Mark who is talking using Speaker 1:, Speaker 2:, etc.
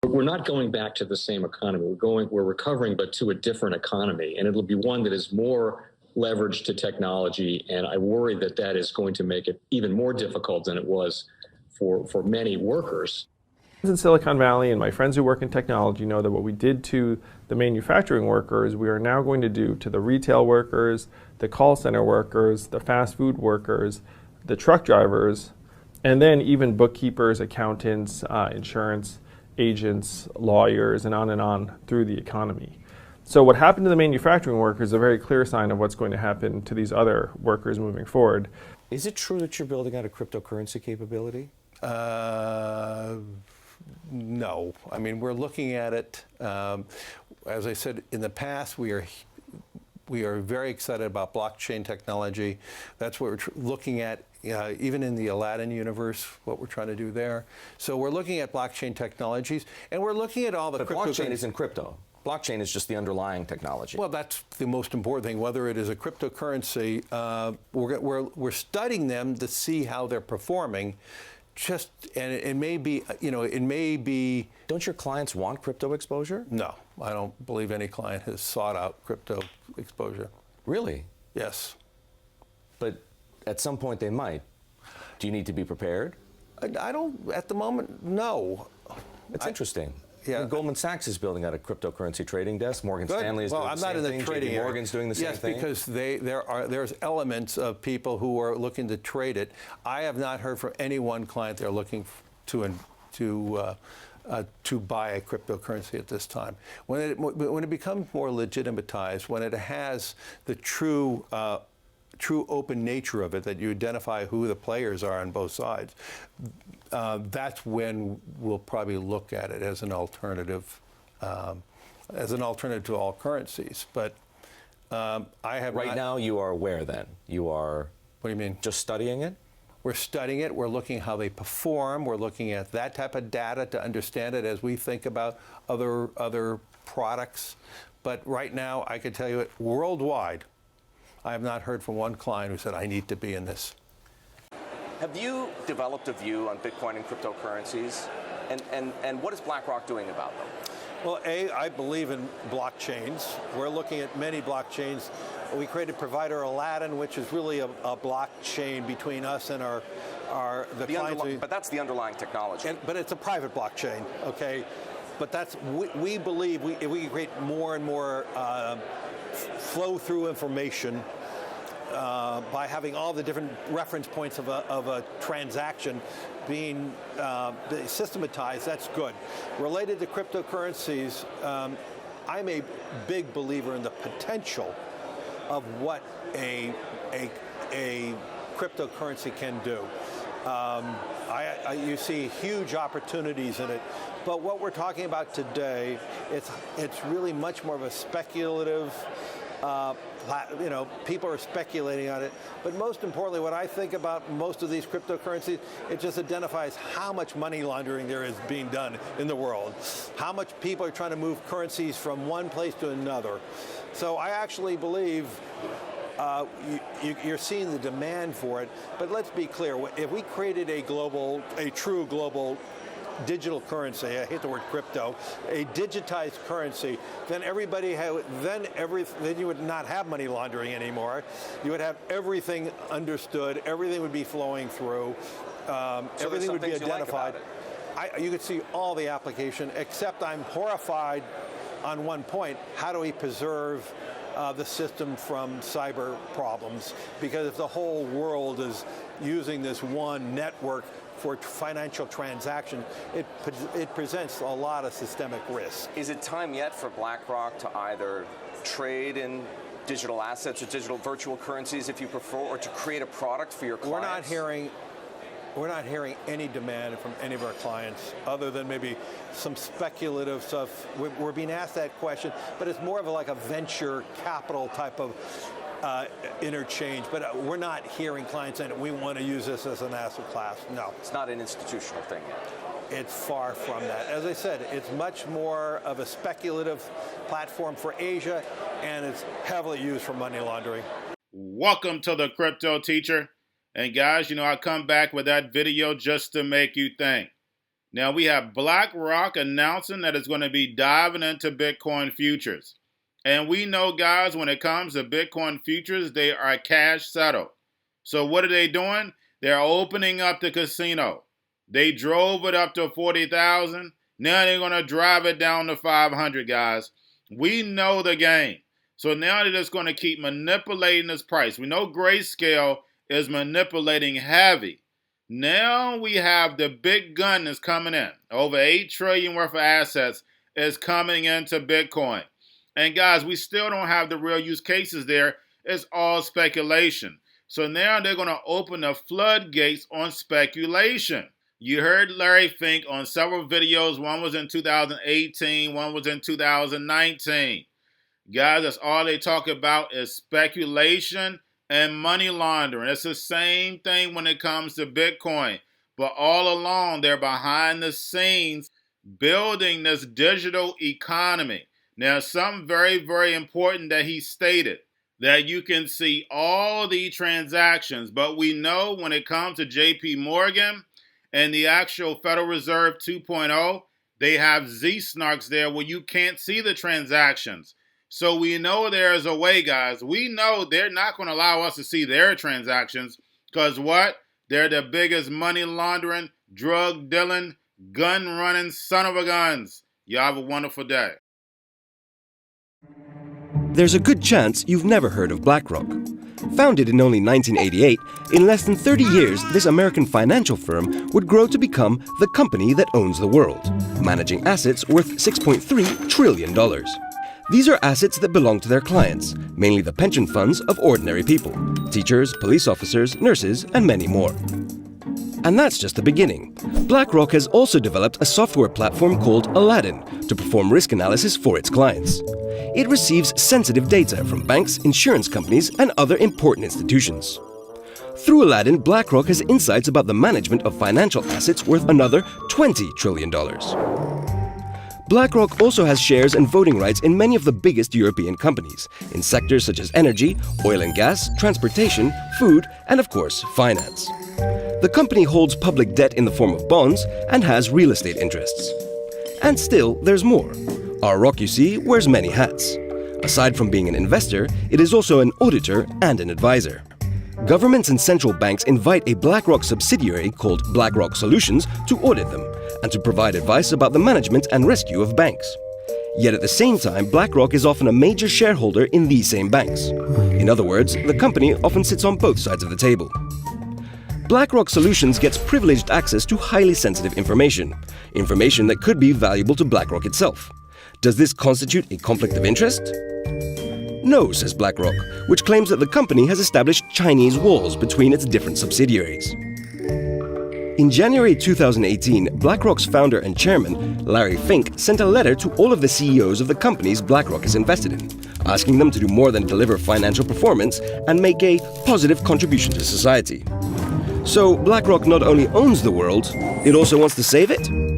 Speaker 1: We're not going back to the same economy. We're recovering, but to a different economy, and it'll be one that is more leveraged to technology. And I worry that that is going to make it even more difficult than it was for many workers.
Speaker 2: In Silicon Valley, and my friends who work in technology know that what we did to the manufacturing workers, we are now going to do to the retail workers, the call center workers, the fast food workers, the truck drivers, and then even bookkeepers, accountants, insurance agents, lawyers, and on through the economy. So what happened to the manufacturing workers is a very clear sign of what's going to happen to these other workers moving forward.
Speaker 3: Is it true that you're building out a cryptocurrency capability?
Speaker 4: No. I mean, we're looking at it. As I said, in the past, we are very excited about blockchain technology. That's what we're looking at, even in the Aladdin universe, what we're trying to do there. So we're looking at blockchain technologies, and we're looking at all the
Speaker 3: crypto. Blockchain isn't crypto. Blockchain is just the underlying technology.
Speaker 4: Well, that's the most important thing. Whether it is a cryptocurrency, we're studying them to see how they're performing. And it may be, it may be.
Speaker 3: Don't your clients want crypto exposure?
Speaker 4: No, I don't believe any client has sought out crypto exposure.
Speaker 3: Really?
Speaker 4: Yes.
Speaker 3: But at some point they might. Do you need to be prepared?
Speaker 4: I don't, at the moment, no.
Speaker 3: It's interesting.
Speaker 4: Yeah.
Speaker 3: Goldman Sachs is building out a cryptocurrency trading desk. Morgan Stanley is doing the same thing. JP Morgan's doing the same thing.
Speaker 4: Yes, because there's elements of people who are looking to trade it. I have not heard from any one client they're looking to buy a cryptocurrency at this time. When it becomes more legitimatized, when it has the true open nature of it, that you identify who the players are on both sides, that's when we'll probably look at it as an alternative, to all currencies. But I have
Speaker 3: right now. You are where then? You are.
Speaker 4: What do you mean?
Speaker 3: Just studying it?
Speaker 4: We're studying it. We're looking how they perform. We're looking at that type of data to understand it as we think about other products. But right now, I can tell you it worldwide. I have not heard from one client who said, I need to be in this.
Speaker 5: Have you developed a view on Bitcoin and cryptocurrencies? And what is Blackrock doing about them?
Speaker 4: Well, I believe in blockchains. We're looking at many blockchains. We created provider Aladdin, which is really a blockchain between us and the clients.
Speaker 5: But that's the underlying technology.
Speaker 4: But it's a private blockchain, okay? But we believe if we can create more and more flow through information by having all the different reference points of a transaction being systematized, that's good. Related to cryptocurrencies, I'm a big believer in the potential of what a cryptocurrency can do. You see huge opportunities in it, but what we're talking about today, it's really much more of a speculative. People are speculating on it, but most importantly, what I think about most of these cryptocurrencies, it just identifies how much money laundering there is being done in the world, how much people are trying to move currencies from one place to another. So I actually believe you're seeing the demand for it, but let's be clear, if we created a true global digital currency, I hate the word crypto, a digitized currency, then then you would not have money laundering anymore. You would have everything understood, everything would be flowing through, everything would be identified. You could see all the application, except I'm horrified on one point. How do we preserve the system from cyber problems? Because if the whole world is using this one network for financial transaction, it presents a lot of systemic risk.
Speaker 5: Is it time yet for BlackRock to either trade in digital assets or digital virtual currencies, if you prefer, or to create a product for your clients?
Speaker 4: We're not hearing any demand from any of our clients, other than maybe some speculative stuff. We're being asked that question, but it's more of like a venture capital type of interchange. But we're not hearing clients saying we want to use this as an asset class. No.
Speaker 5: It's not an institutional thing yet.
Speaker 4: It's far from that. As I said, it's much more of a speculative platform for Asia, and it's heavily used for money laundering.
Speaker 6: Welcome to the Crypto Teacher. And guys, I come back with that video just to make you think. Now we have BlackRock announcing that it's going to be diving into Bitcoin futures. And we know, guys, when it comes to Bitcoin futures, they are cash settled. So what are they doing? They're opening up the casino. They drove it up to 40,000. Now they're going to drive it down to 500, guys. We know the game. So now they're just going to keep manipulating this price. We know Grayscale is manipulating heavy. Now we have the big gun that's coming in. Over $8 trillion worth of assets is coming into Bitcoin. And guys, we still don't have the real use cases there. It's all speculation. So now they're going to open the floodgates on speculation. You heard Larry Fink on several videos. One was in 2018, one was in 2019. Guys, that's all they talk about is speculation and money laundering. It's the same thing when it comes to Bitcoin. But all along, they're behind the scenes building this digital economy. Now, something very, very important that he stated, that you can see all the transactions. But we know when it comes to JP Morgan and the actual Federal Reserve 2.0, they have Z-snarks there where you can't see the transactions. So we know there's a way, guys. We know they're not going to allow us to see their transactions because what? They're the biggest money laundering, drug dealing, gun running son of a guns. Y'all have a wonderful day.
Speaker 7: There's a good chance you've never heard of Blackrock. Founded in only 1988, in less than 30 years, this American financial firm would grow to become the company that owns the world, managing assets worth $6.3 trillion. These are assets that belong to their clients, mainly the pension funds of ordinary people, teachers, police officers, nurses, and many more. And that's just the beginning. BlackRock has also developed a software platform called Aladdin to perform risk analysis for its clients. It receives sensitive data from banks, insurance companies, and other important institutions. Through Aladdin, BlackRock has insights about the management of financial assets worth another $20 trillion. BlackRock also has shares and voting rights in many of the biggest European companies, in sectors such as energy, oil and gas, transportation, food, and of course, finance. The company holds public debt in the form of bonds and has real estate interests. And still, there's more. Our Rock, you see, wears many hats. Aside from being an investor, it is also an auditor and an advisor. Governments and central banks invite a BlackRock subsidiary called BlackRock Solutions to audit them and to provide advice about the management and rescue of banks. Yet at the same time, BlackRock is often a major shareholder in these same banks. In other words, the company often sits on both sides of the table. BlackRock Solutions gets privileged access to highly sensitive information that could be valuable to BlackRock itself. Does this constitute a conflict of interest? No, says BlackRock, which claims that the company has established Chinese walls between its different subsidiaries. In January 2018, BlackRock's founder and chairman, Larry Fink, sent a letter to all of the CEOs of the companies BlackRock is invested in, asking them to do more than deliver financial performance and make a positive contribution to society. So BlackRock not only owns the world, it also wants to save it?